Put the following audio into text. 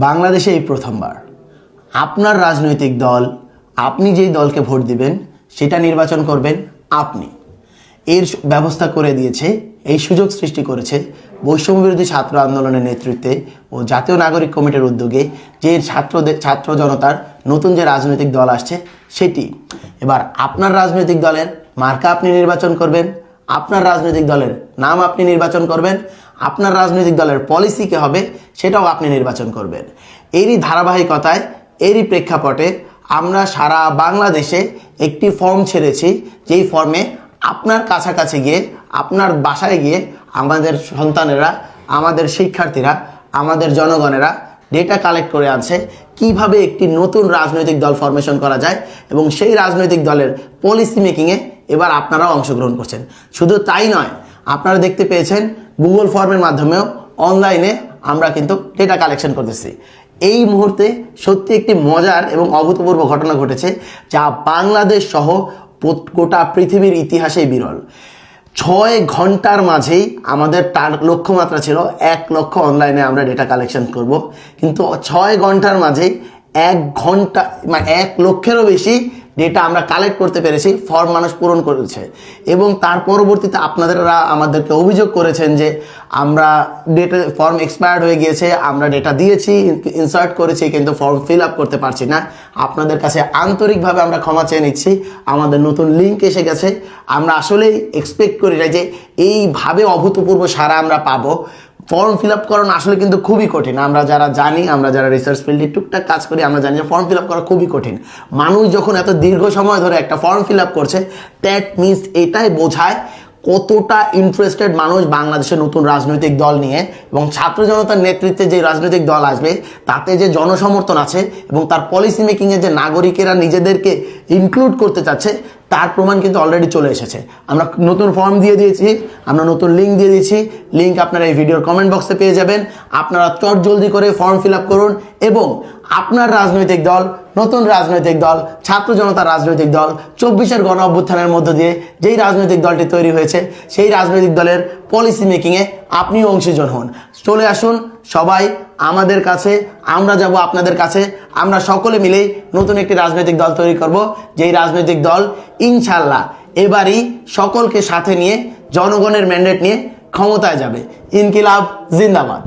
বাংলাদেশে এই প্রথমবার আপনার রাজনৈতিক দল, আপনি যেই দলকে ভোট দিবেন সেটা নির্বাচন করবেন আপনি। এর ব্যবস্থা করে দিয়েছে, এই সুযোগ সৃষ্টি করেছে বৈষম্যবিরোধী ছাত্র আন্দোলনের নেতৃত্বে ও জাতীয় নাগরিক কমিটির উদ্যোগে যে ছাত্র জনতার নতুন যে রাজনৈতিক দল আসছে সেটি। এবার আপনার রাজনৈতিক দলের মার্কা আপনি নির্বাচন করবেন, আপনার রাজনৈতিক দলের নাম আপনি নির্বাচন করবেন, আপনার রাজনৈতিক দলের পলিসি কে হবে সেটাও আপনি নির্বাচন করবেন। এরই ধারাবাহিকতায়, এরই প্রেক্ষাপটে আমরা সারা বাংলাদেশে একটি ফর্ম ছেড়েছি, যেই ফর্মে আপনার কাছাকাছি গিয়ে, আপনার বাসায় গিয়ে আমাদের সন্তানেরা, আমাদের শিক্ষার্থীরা, আমাদের জনগণেরা ডেটা কালেক্ট করে আনছে কিভাবে একটি নতুন রাজনৈতিক দল ফরমেশন করা যায়, এবং সেই রাজনৈতিক দলের পলিসি মেকিংয়ে এবার আপনারাও অংশগ্রহণ করছেন। শুধু তাই নয়, আপনারা দেখতে পেয়েছেন গুগল ফর্মের মাধ্যমেও অনলাইনে আমরা কিন্তু ডেটা কালেকশন করতেছি। এই মুহূর্তে সত্যি একটি মজার এবং অভূতপূর্ব ঘটনা ঘটেছে, যা বাংলাদেশ সহ গোটা পৃথিবীর ইতিহাসে বিরল। 6 ঘন্টার মাঝেই আমাদের লক্ষ্যমাত্রা ছিল 1 লক্ষ অনলাইনে আমরা ডেটা কালেকশন করব, কিন্তু 6 ঘন্টার মাঝেই 1 ঘন্টা 1 লক্ষেরও বেশি ডেটা আমরা কালেক্ট করতে পেরেছি, ফর্ম মানুষ পূরণ করেছে। এবং তার পরবর্তীতে আপনারা আমাদেরকে অভিযোগ করেছেন যে আমরা ডেটা ফর্ম এক্সপায়ার্ড হয়ে গিয়েছে, আমরা ডেটা দিয়েছি, ইনসার্ট করেছি, কিন্তু ফর্ম ফিল আপ করতে পারছি না। আপনাদের কাছে আন্তরিকভাবে আমরা ক্ষমা চেয়ে নিচ্ছি। আমাদের নতুন লিঙ্ক এসে গেছে, আমরা আসলেই এক্সপেক্ট করি না যে এইভাবে অভূতপূর্ব সাড়া আমরা পাবো। ফর্ম ফিল আপ করানো আসলে কিন্তু খুবই কঠিন। আমরা যারা জানি, আমরা যারা রিসার্চ ফিল্ডে টুকটাক কাজ করি, আমরা জানি যে ফর্ম ফিল আপ করা খুবই কঠিন। মানুষ যখন এত দীর্ঘ সময় ধরে একটা ফর্ম ফিল আপ করছে, দ্যাট মিনস এটাই বোঝায় কতটা ইন্টারেস্টেড মানুষ বাংলাদেশের নতুন রাজনৈতিক দল নিয়ে, এবং ছাত্র জনতার নেতৃত্বে যে রাজনৈতিক দল আসবে তাতে যে জনসমর্থন আছে, এবং তার পলিসি মেকিংয়ে যে নাগরিকেরা নিজেদেরকে ইনক্লুড করতে চাচ্ছে, তার প্রমাণ কিন্তু অলরেডি চলে এসেছে। আমরা নতুন ফর্ম দিয়ে দিয়েছি, আমরা নতুন লিঙ্ক দিয়ে দিয়েছি। লিঙ্ক আপনারা এই ভিডিওর কমেন্ট বক্সে পেয়ে যাবেন। আপনারা চট জলদি করে ফর্ম ফিল আপ করুন, এবং আপনার রাজনৈতিক দল, নতুন রাজনৈতিক দল, ছাত্র জনতার রাজনৈতিক দল, 24-এর গণ অভ্যুত্থানের মধ্য দিয়ে যেই রাজনৈতিক দলটি তৈরি হয়েছে, সেই রাজনৈতিক দলের পলিসি মেকিংয়ে আপনিও অংশীজন হন। চলে আসুন সবাই আমাদের কাছে, আমরা যাব আপনাদের কাছে। আমরা সকলে মিলেই নতুন একটি রাজনৈতিক দল তৈরি করব, যেই রাজনৈতিক দল ইনশাল্লাহ এবারই সকলকে সাথে নিয়ে, জনগণের ম্যান্ডেট নিয়ে ক্ষমতায় যাবে। ইনকিলাব জিন্দাবাদ।